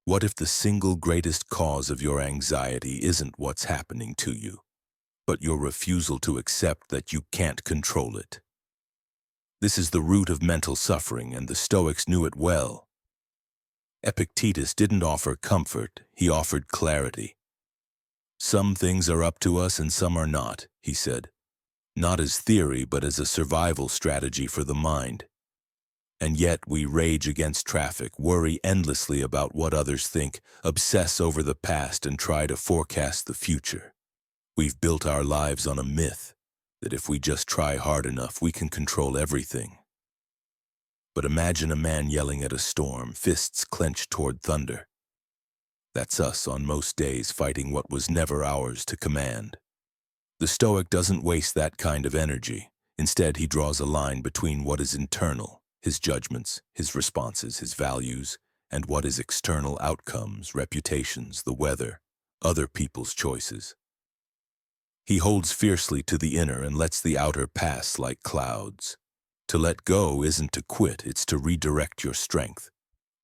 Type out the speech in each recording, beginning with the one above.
What if the single greatest cause of your anxiety isn't what's happening to you, but your refusal to accept that you can't control it? This is the root of mental suffering, and the Stoics knew it well. Epictetus didn't offer comfort, he offered clarity. Some things are up to us and some are not, he said. Not as theory, but as a survival strategy for the mind. And yet we rage against traffic, worry endlessly about what others think, obsess over the past, and try to forecast the future. We've built our lives on a myth that if we just try hard enough, we can control everything. But imagine a man yelling at a storm, fists clenched toward thunder. That's us on most days, fighting what was never ours to command. The Stoic doesn't waste that kind of energy. Instead, he draws a line between what is internal, his judgments, his responses, his values, and what is external outcomes, reputations, the weather, other people's choices. He holds fiercely to the inner and lets the outer pass like clouds. To let go isn't to quit, it's to redirect your strength.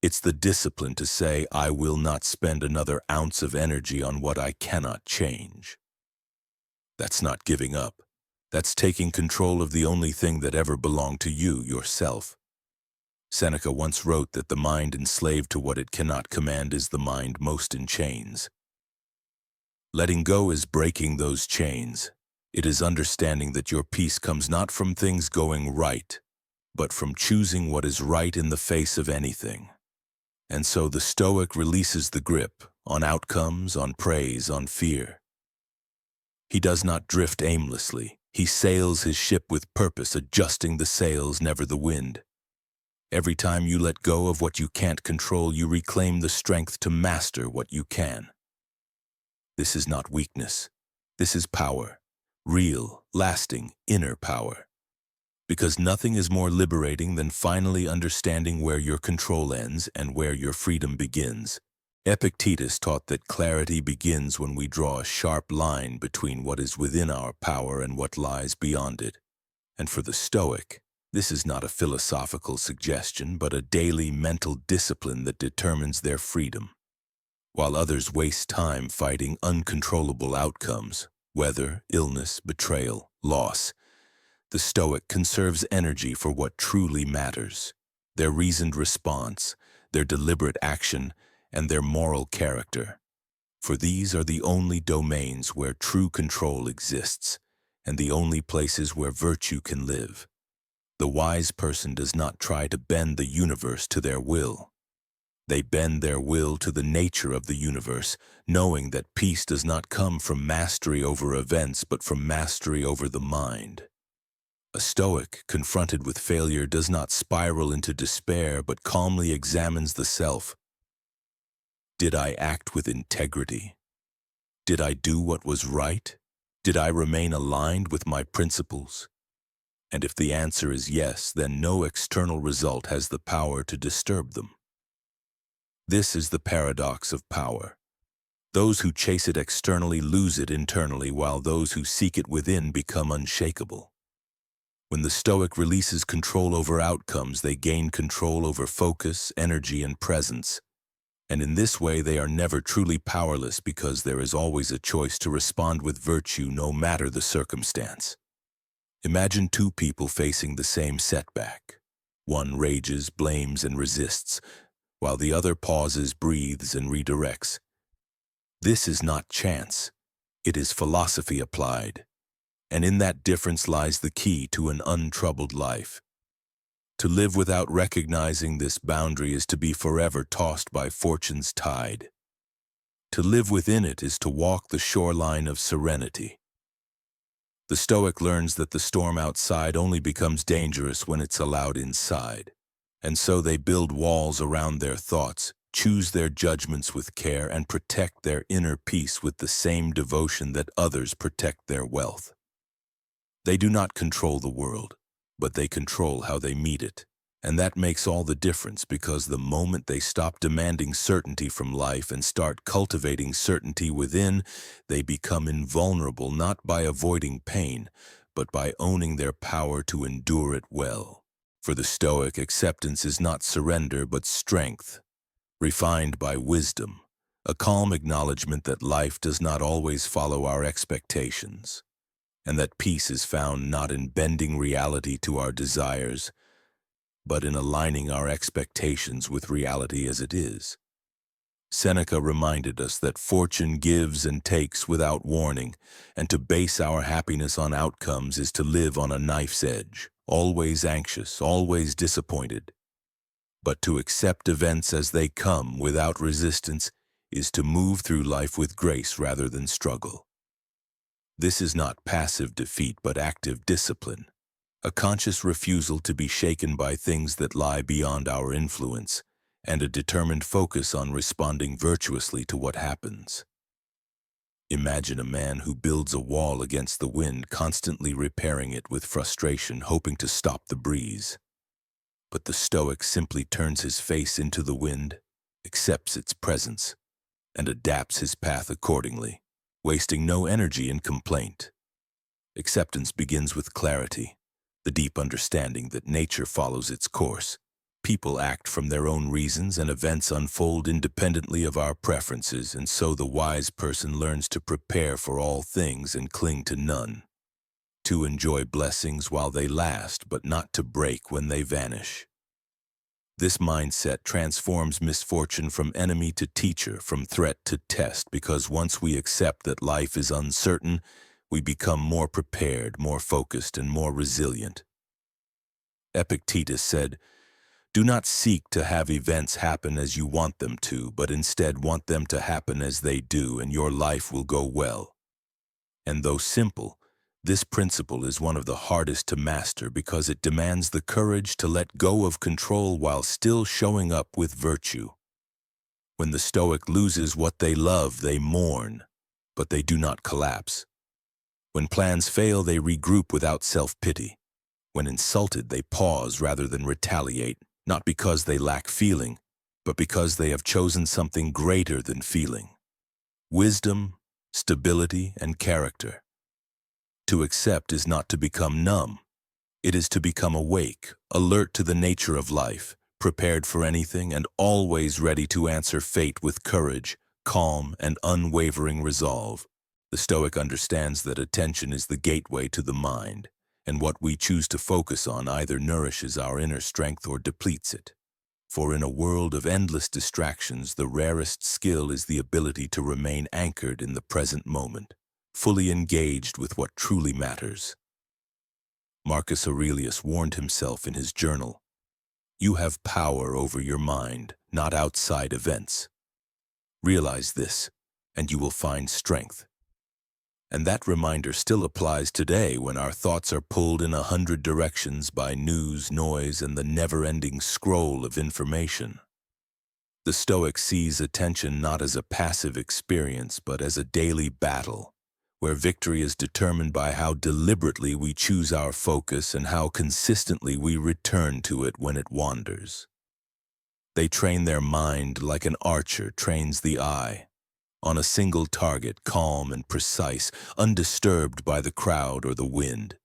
It's the discipline to say, I will not spend another ounce of energy on what I cannot change. That's not giving up. That's taking control of the only thing that ever belonged to you, yourself. Seneca once wrote that the mind enslaved to what it cannot command is the mind most in chains. Letting go is breaking those chains. It is understanding that your peace comes not from things going right, but from choosing what is right in the face of anything. And so the Stoic releases the grip on outcomes, on praise, on fear. He does not drift aimlessly. He sails his ship with purpose, adjusting the sails, never the wind. Every time you let go of what you can't control, you reclaim the strength to master what you can. This is not weakness. This is power. Real, lasting, inner power. Because nothing is more liberating than finally understanding where your control ends and where your freedom begins. Epictetus taught that clarity begins when we draw a sharp line between what is within our power and what lies beyond it. And for the Stoic, this is not a philosophical suggestion, but a daily mental discipline that determines their freedom. While others waste time fighting uncontrollable outcomes, weather, illness, betrayal, loss, the Stoic conserves energy for what truly matters: their reasoned response, their deliberate action, and their moral character. For these are the only domains where true control exists, and the only places where virtue can live. The wise person does not try to bend the universe to their will. They bend their will to the nature of the universe, knowing that peace does not come from mastery over events, but from mastery over the mind. A Stoic, confronted with failure, does not spiral into despair, but calmly examines the self. Did I act with integrity? Did I do what was right? Did I remain aligned with my principles? And if the answer is yes, then no external result has the power to disturb them. This is the paradox of power. Those who chase it externally lose it internally, while those who seek it within become unshakable. When the Stoic releases control over outcomes, they gain control over focus, energy, and presence. And in this way, they are never truly powerless because there is always a choice to respond with virtue no matter the circumstance. Imagine two people facing the same setback. One rages, blames, and resists, while the other pauses, breathes, and redirects. This is not chance. It is philosophy applied. And in that difference lies the key to an untroubled life. To live without recognizing this boundary is to be forever tossed by fortune's tide. To live within it is to walk the shoreline of serenity. The Stoic learns that the storm outside only becomes dangerous when it's allowed inside. And so they build walls around their thoughts, choose their judgments with care, and protect their inner peace with the same devotion that others protect their wealth. They do not control the world, but they control how they meet it. And that makes all the difference, because the moment they stop demanding certainty from life and start cultivating certainty within, they become invulnerable not by avoiding pain, but by owning their power to endure it well. For the Stoic, acceptance is not surrender but strength. refined by wisdom, a calm acknowledgement that life does not always follow our expectations, and that peace is found not in bending reality to our desires, but in aligning our expectations with reality as it is. Seneca reminded us that fortune gives and takes without warning, and to base our happiness on outcomes is to live on a knife's edge, always anxious, always disappointed. But to accept events as they come without resistance is to move through life with grace rather than struggle. This is not passive defeat but active discipline, a conscious refusal to be shaken by things that lie beyond our influence, and a determined focus on responding virtuously to what happens. Imagine a man who builds a wall against the wind, constantly repairing it with frustration, hoping to stop the breeze. But the Stoic simply turns his face into the wind, accepts its presence, and adapts his path accordingly, wasting no energy in complaint. Acceptance begins with clarity, the deep understanding that nature follows its course. People act from their own reasons and events unfold independently of our preferences, and so the wise person learns to prepare for all things and cling to none, to enjoy blessings while they last, but not to break when they vanish. This mindset transforms misfortune from enemy to teacher, from threat to test, because once we accept that life is uncertain, we become more prepared, more focused, and more resilient. Epictetus said, "Do not seek to have events happen as you want them to, but instead want them to happen as they do, and your life will go well." And though simple, this principle is one of the hardest to master because it demands the courage to let go of control while still showing up with virtue. When the Stoic loses what they love, they mourn, but they do not collapse. When plans fail, they regroup without self-pity. When insulted, they pause rather than retaliate, not because they lack feeling, but because they have chosen something greater than feeling: wisdom, stability, and character. To accept is not to become numb. It is to become awake, alert to the nature of life, prepared for anything, and always ready to answer fate with courage, calm, and unwavering resolve. The Stoic understands that attention is the gateway to the mind, and what we choose to focus on either nourishes our inner strength or depletes it. For in a world of endless distractions, the rarest skill is the ability to remain anchored in the present moment, fully engaged with what truly matters. Marcus Aurelius warned himself in his journal, "You have power over your mind, not outside events. Realize this, and you will find strength." And that reminder still applies today when our thoughts are pulled in 100 directions by news, noise, and the never-ending scroll of information. The Stoic sees attention not as a passive experience, but as a daily battle, where victory is determined by how deliberately we choose our focus and how consistently we return to it when it wanders. They train their mind like an archer trains the eye, on a single target, calm and precise, undisturbed by the crowd or the wind.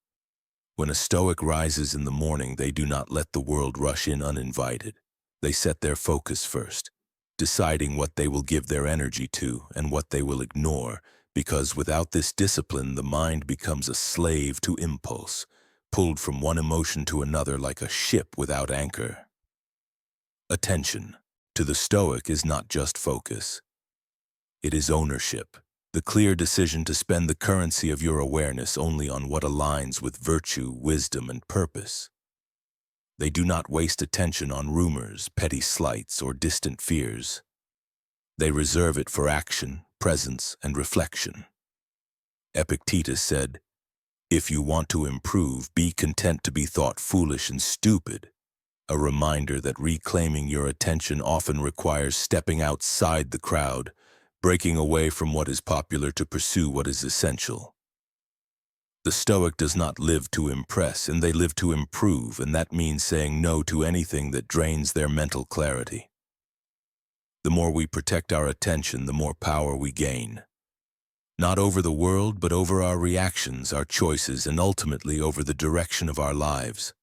When a Stoic rises in the morning, they do not let the world rush in uninvited. They set their focus first, deciding what they will give their energy to and what they will ignore, because without this discipline, the mind becomes a slave to impulse, pulled from one emotion to another like a ship without anchor. Attention, to the Stoic, is not just focus. It is ownership, the clear decision to spend the currency of your awareness only on what aligns with virtue, wisdom, and purpose. They do not waste attention on rumors, petty slights, or distant fears. They reserve it for action, presence, and reflection. Epictetus said, "If you want to improve, be content to be thought foolish and stupid," a reminder that reclaiming your attention often requires stepping outside the crowd, breaking away from what is popular to pursue what is essential. The Stoic does not live to impress, and they live to improve, and that means saying no to anything that drains their mental clarity. The more we protect our attention, the more power we gain. Not over the world, but over our reactions, our choices, and ultimately over the direction of our lives.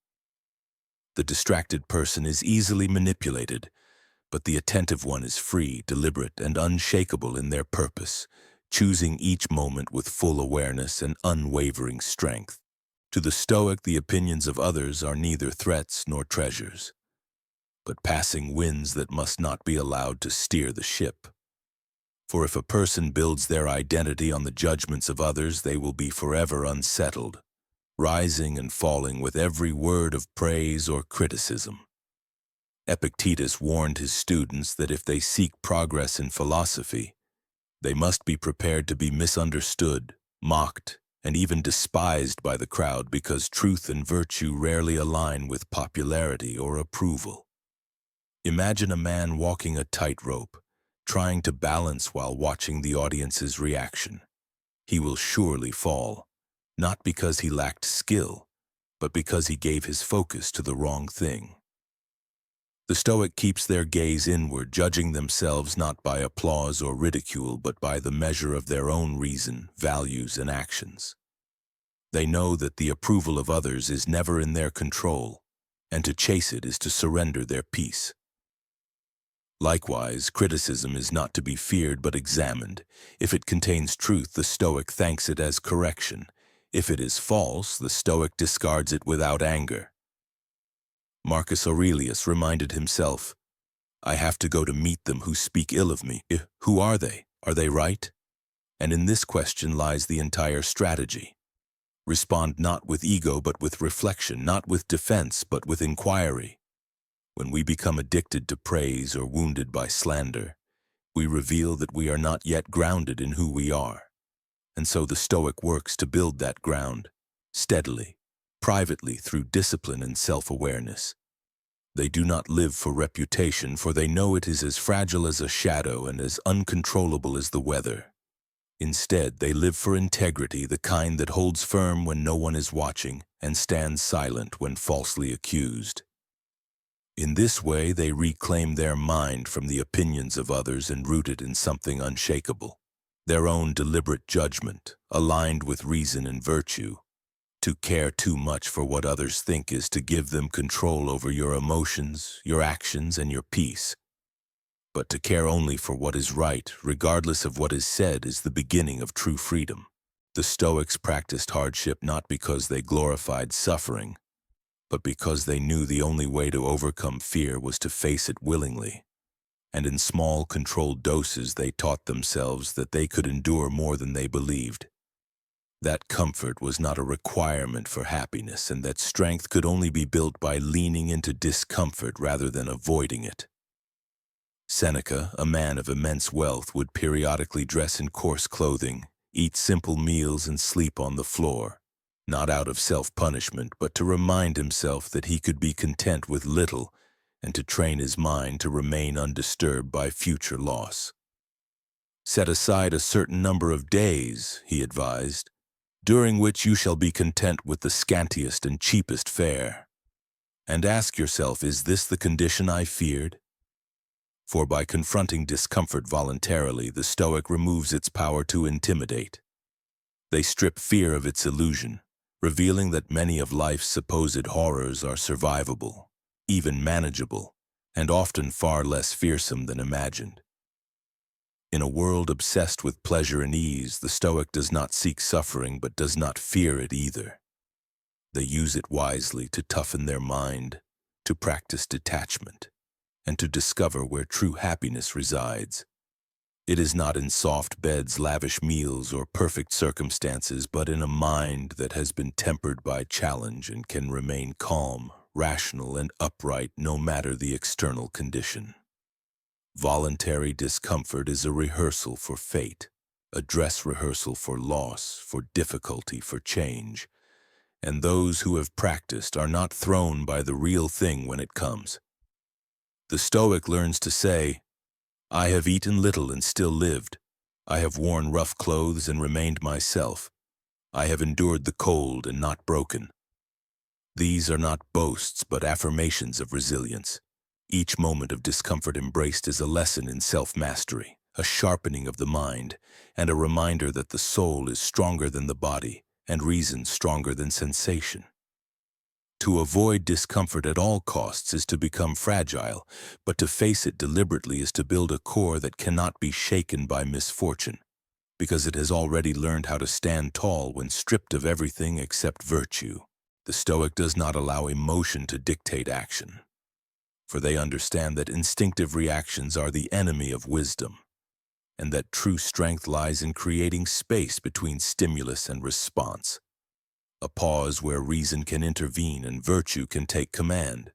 The distracted person is easily manipulated, but the attentive one is free, deliberate, and unshakable in their purpose, choosing each moment with full awareness and unwavering strength. To the Stoic, the opinions of others are neither threats nor treasures, but passing winds that must not be allowed to steer the ship. For if a person builds their identity on the judgments of others, they will be forever unsettled, rising and falling with every word of praise or criticism. Epictetus warned his students that if they seek progress in philosophy, they must be prepared to be misunderstood, mocked, and even despised by the crowd, because truth and virtue rarely align with popularity or approval. Imagine a man walking a tightrope, trying to balance while watching the audience's reaction. He will surely fall, not because he lacked skill, but because he gave his focus to the wrong thing. The Stoic keeps their gaze inward, judging themselves not by applause or ridicule, but by the measure of their own reason, values, and actions. They know that the approval of others is never in their control, and to chase it is to surrender their peace. Likewise, criticism is not to be feared but examined. If it contains truth, the Stoic thanks it as correction. If it is false, the Stoic discards it without anger. Marcus Aurelius reminded himself, "I have to go to meet them who speak ill of me. Who are they? Are they right?" And in this question lies the entire strategy. Respond not with ego but with reflection, not with defense but with inquiry. When we become addicted to praise or wounded by slander, we reveal that we are not yet grounded in who we are. And so the Stoic works to build that ground, steadily, privately, through discipline and self-awareness. They do not live for reputation, for they know it is as fragile as a shadow and as uncontrollable as the weather. Instead, they live for integrity, the kind that holds firm when no one is watching and stands silent when falsely accused. In this way, they reclaim their mind from the opinions of others and root it in something unshakable, their own deliberate judgment, aligned with reason and virtue. To care too much for what others think is to give them control over your emotions, your actions, and your peace. But to care only for what is right, regardless of what is said, is the beginning of true freedom. The Stoics practiced hardship not because they glorified suffering, but because they knew the only way to overcome fear was to face it willingly. And in small, controlled doses, they taught themselves that they could endure more than they believed. That comfort was not a requirement for happiness, and that strength could only be built by leaning into discomfort rather than avoiding it. Seneca, a man of immense wealth, would periodically dress in coarse clothing, eat simple meals, and sleep on the floor, not out of self-punishment, but to remind himself that he could be content with little and to train his mind to remain undisturbed by future loss. "Set aside a certain number of days," he advised, "during which you shall be content with the scantiest and cheapest fare. And ask yourself, is this the condition I feared?" For by confronting discomfort voluntarily, the Stoic removes its power to intimidate. They strip fear of its illusion, revealing that many of life's supposed horrors are survivable, even manageable, and often far less fearsome than imagined. In a world obsessed with pleasure and ease, the Stoic does not seek suffering but does not fear it either. They use it wisely to toughen their mind, to practice detachment, and to discover where true happiness resides. It is not in soft beds, lavish meals, or perfect circumstances, but in a mind that has been tempered by challenge and can remain calm, rational, and upright no matter the external condition. Voluntary discomfort is a rehearsal for fate, a dress rehearsal for loss, for difficulty, for change. And those who have practiced are not thrown by the real thing when it comes. The Stoic learns to say, "I have eaten little and still lived. I have worn rough clothes and remained myself. I have endured the cold and not broken." These are not boasts but affirmations of resilience. Each moment of discomfort embraced is a lesson in self-mastery, a sharpening of the mind, and a reminder that the soul is stronger than the body and reason stronger than sensation. To avoid discomfort at all costs is to become fragile, but to face it deliberately is to build a core that cannot be shaken by misfortune, because it has already learned how to stand tall when stripped of everything except virtue. The Stoic does not allow emotion to dictate action, for they understand that instinctive reactions are the enemy of wisdom, and that true strength lies in creating space between stimulus and response, a pause where reason can intervene and virtue can take command.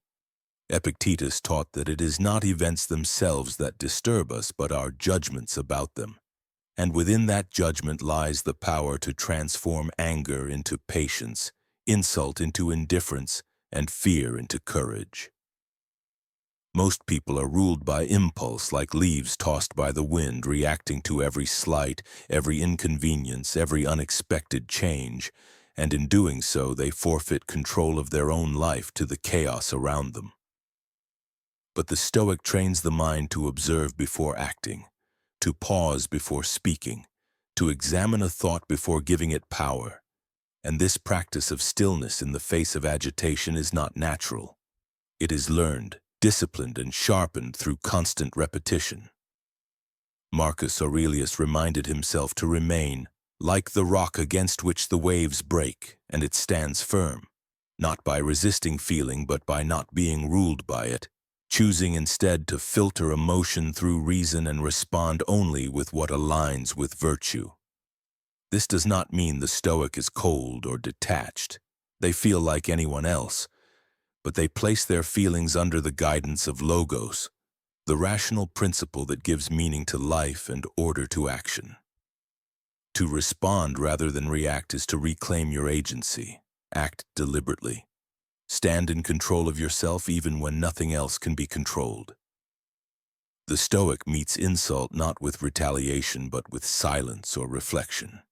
Epictetus taught that it is not events themselves that disturb us, but our judgments about them. And within that judgment lies the power to transform anger into patience, insult into indifference, and fear into courage. Most people are ruled by impulse, like leaves tossed by the wind, reacting to every slight, every inconvenience, every unexpected change, and in doing so they forfeit control of their own life to the chaos around them. But the Stoic trains the mind to observe before acting, to pause before speaking, to examine a thought before giving it power, and this practice of stillness in the face of agitation is not natural. It is learned, disciplined, and sharpened through constant repetition. Marcus Aurelius reminded himself to remain like the rock against which the waves break, and it stands firm, not by resisting feeling but by not being ruled by it, choosing instead to filter emotion through reason and respond only with what aligns with virtue. This does not mean the Stoic is cold or detached. They feel like anyone else, but they place their feelings under the guidance of logos, the rational principle that gives meaning to life and order to action. To respond rather than react is to reclaim your agency. Act deliberately. Stand in control of yourself even when nothing else can be controlled. The Stoic meets insult not with retaliation but with silence or reflection.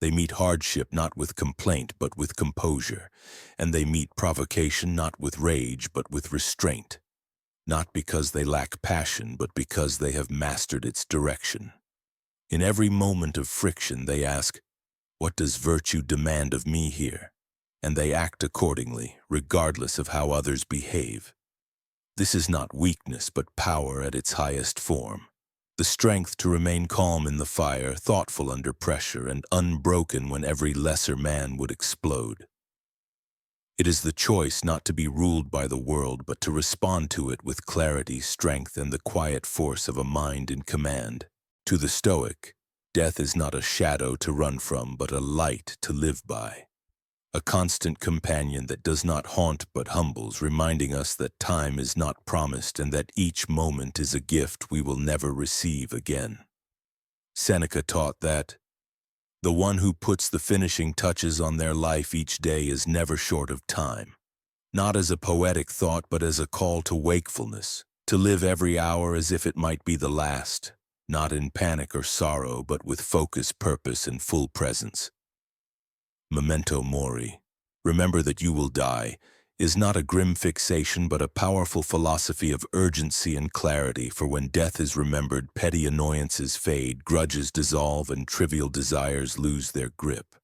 They meet hardship not with complaint but with composure, and they meet provocation not with rage but with restraint, not because they lack passion but because they have mastered its direction. In every moment of friction they ask, "What does virtue demand of me here?" And they act accordingly, regardless of how others behave. This is not weakness but power at its highest form. The strength to remain calm in the fire, thoughtful under pressure, and unbroken when every lesser man would explode. It is the choice not to be ruled by the world, but to respond to it with clarity, strength, and the quiet force of a mind in command. To the Stoic, death is not a shadow to run from, but a light to live by. A constant companion that does not haunt but humbles, reminding us that time is not promised and that each moment is a gift we will never receive again. Seneca taught that the one who puts the finishing touches on their life each day is never short of time, not as a poetic thought but as a call to wakefulness, to live every hour as if it might be the last, not in panic or sorrow but with focus, purpose, and full presence. Memento mori, remember that you will die, is not a grim fixation but a powerful philosophy of urgency and clarity, for when death is remembered, petty annoyances fade, grudges dissolve, and trivial desires lose their grip.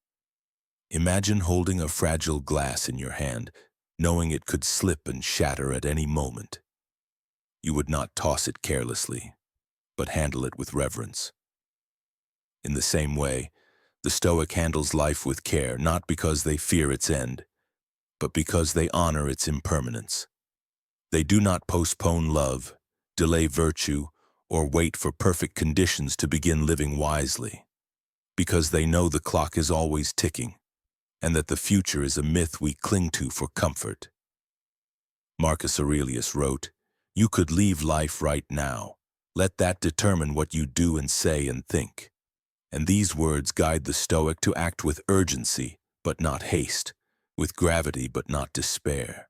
Imagine holding a fragile glass in your hand, knowing it could slip and shatter at any moment. You would not toss it carelessly, but handle it with reverence. In the same way, the Stoic handles life with care, not because they fear its end, but because they honor its impermanence. They do not postpone love, delay virtue, or wait for perfect conditions to begin living wisely, because they know the clock is always ticking, and that the future is a myth we cling to for comfort. Marcus Aurelius wrote, "You could leave life right now. Let that determine what you do and say and think." And these words guide the Stoic to act with urgency, but not haste, with gravity, but not despair.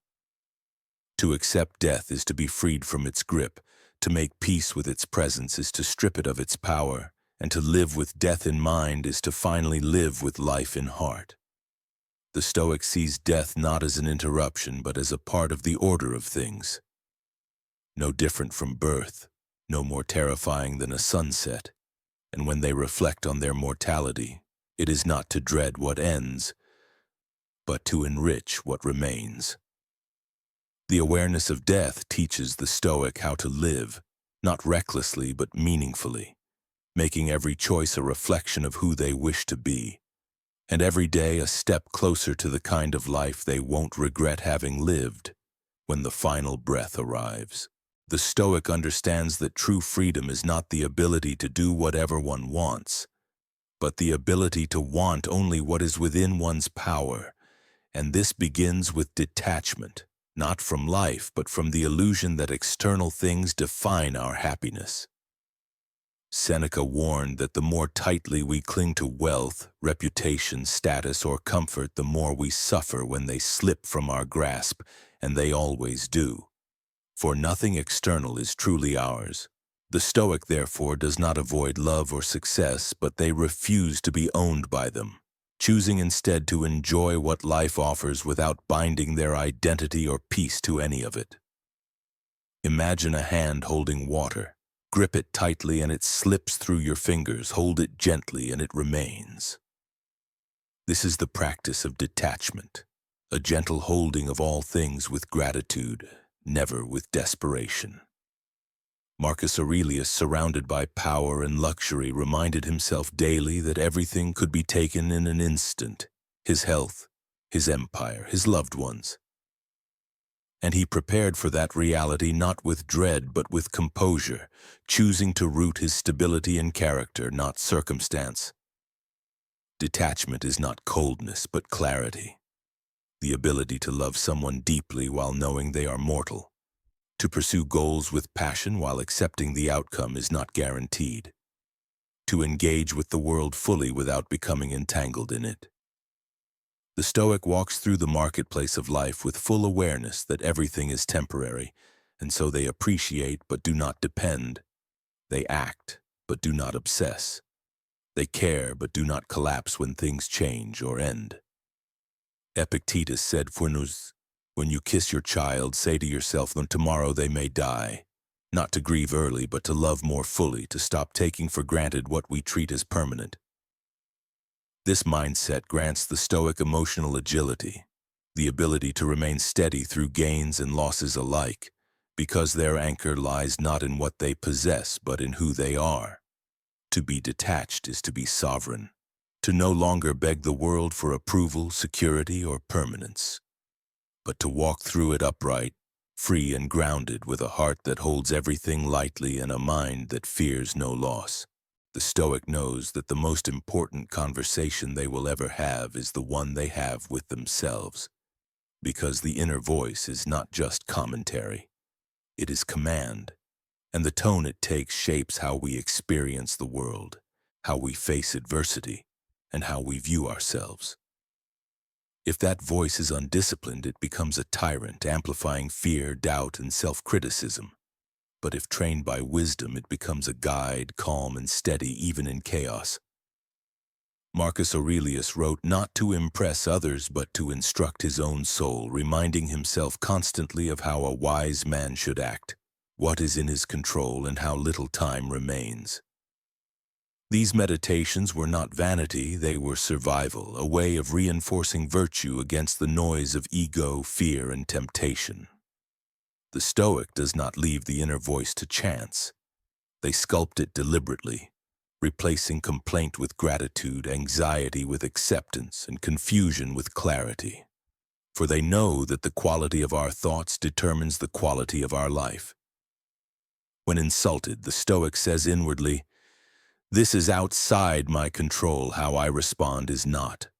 To accept death is to be freed from its grip. To make peace with its presence is to strip it of its power, and to live with death in mind is to finally live with life in heart. The Stoic sees death not as an interruption, but as a part of the order of things. No different from birth, no more terrifying than a sunset. And when they reflect on their mortality, it is not to dread what ends, but to enrich what remains. The awareness of death teaches the Stoic how to live, not recklessly but meaningfully, making every choice a reflection of who they wish to be, and every day a step closer to the kind of life they won't regret having lived when the final breath arrives. The Stoic understands that true freedom is not the ability to do whatever one wants, but the ability to want only what is within one's power, and this begins with detachment, not from life, but from the illusion that external things define our happiness. Seneca warned that the more tightly we cling to wealth, reputation, status, or comfort, the more we suffer when they slip from our grasp, and they always do. For nothing external is truly ours. The Stoic, therefore, does not avoid love or success, but they refuse to be owned by them, choosing instead to enjoy what life offers without binding their identity or peace to any of it. Imagine a hand holding water. Grip it tightly and it slips through your fingers. Hold it gently and it remains. This is the practice of detachment, a gentle holding of all things with gratitude, never with desperation. Marcus Aurelius, surrounded by power and luxury, reminded himself daily that everything could be taken in an instant: his health, his empire, his loved ones. And he prepared for that reality not with dread but with composure, choosing to root his stability in character, not circumstance. Detachment is not coldness but clarity, the ability to love someone deeply while knowing they are mortal, to pursue goals with passion while accepting the outcome is not guaranteed, to engage with the world fully without becoming entangled in it. The Stoic walks through the marketplace of life with full awareness that everything is temporary, and so they appreciate but do not depend. They act but do not obsess. They care but do not collapse when things change or end. Epictetus said, when you kiss your child, say to yourself that tomorrow they may die, not to grieve early but to love more fully, to stop taking for granted what we treat as permanent. This mindset grants the Stoic emotional agility, the ability to remain steady through gains and losses alike, because their anchor lies not in what they possess but in who they are. To be detached is to be sovereign, to no longer beg the world for approval, security, or permanence, but to walk through it upright, free and grounded, with a heart that holds everything lightly and a mind that fears no loss. The Stoic knows that the most important conversation they will ever have is the one they have with themselves, because the inner voice is not just commentary, it is command, and the tone it takes shapes how we experience the world, how we face adversity, and how we view ourselves. If that voice is undisciplined, it becomes a tyrant, amplifying fear, doubt, and self-criticism. But if trained by wisdom, it becomes a guide, calm and steady even in chaos. Marcus Aurelius wrote not to impress others but to instruct his own soul, reminding himself constantly of how a wise man should act, what is in his control, and how little time remains. These meditations were not vanity, they were survival, a way of reinforcing virtue against the noise of ego, fear, and temptation. The Stoic does not leave the inner voice to chance. They sculpt it deliberately, replacing complaint with gratitude, anxiety with acceptance, and confusion with clarity. For they know that the quality of our thoughts determines the quality of our life. When insulted, the Stoic says inwardly, "This is outside my control, how I respond is not."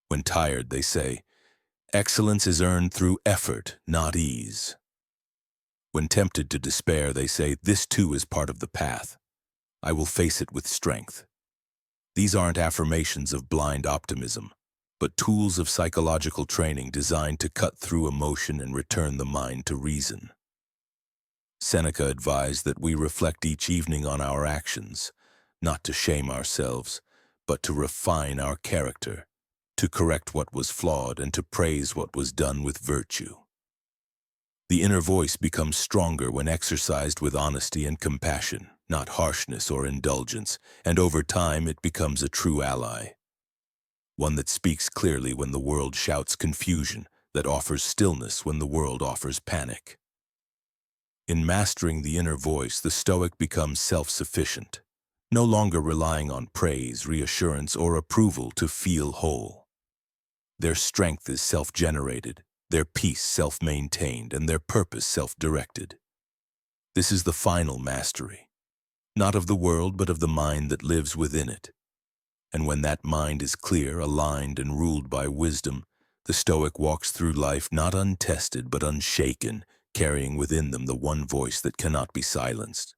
When tired, they say, "Excellence is earned through effort, not ease." When tempted to despair, they say, "This too is part of the path. I will face it with strength." These aren't affirmations of blind optimism, but tools of psychological training designed to cut through emotion and return the mind to reason. Seneca advised that we reflect each evening on our actions, not to shame ourselves, but to refine our character, to correct what was flawed and to praise what was done with virtue. The inner voice becomes stronger when exercised with honesty and compassion, not harshness or indulgence, and over time it becomes a true ally. one that speaks clearly when the world shouts confusion, that offers stillness when the world offers panic. In mastering the inner voice, the Stoic becomes self-sufficient, no longer relying on praise, reassurance, or approval to feel whole. Their strength is self-generated, their peace self-maintained, and their purpose self-directed. This is the final mastery, not of the world but of the mind that lives within it. And when that mind is clear, aligned, and ruled by wisdom, the Stoic walks through life not untested but unshaken, carrying within them the one voice that cannot be silenced.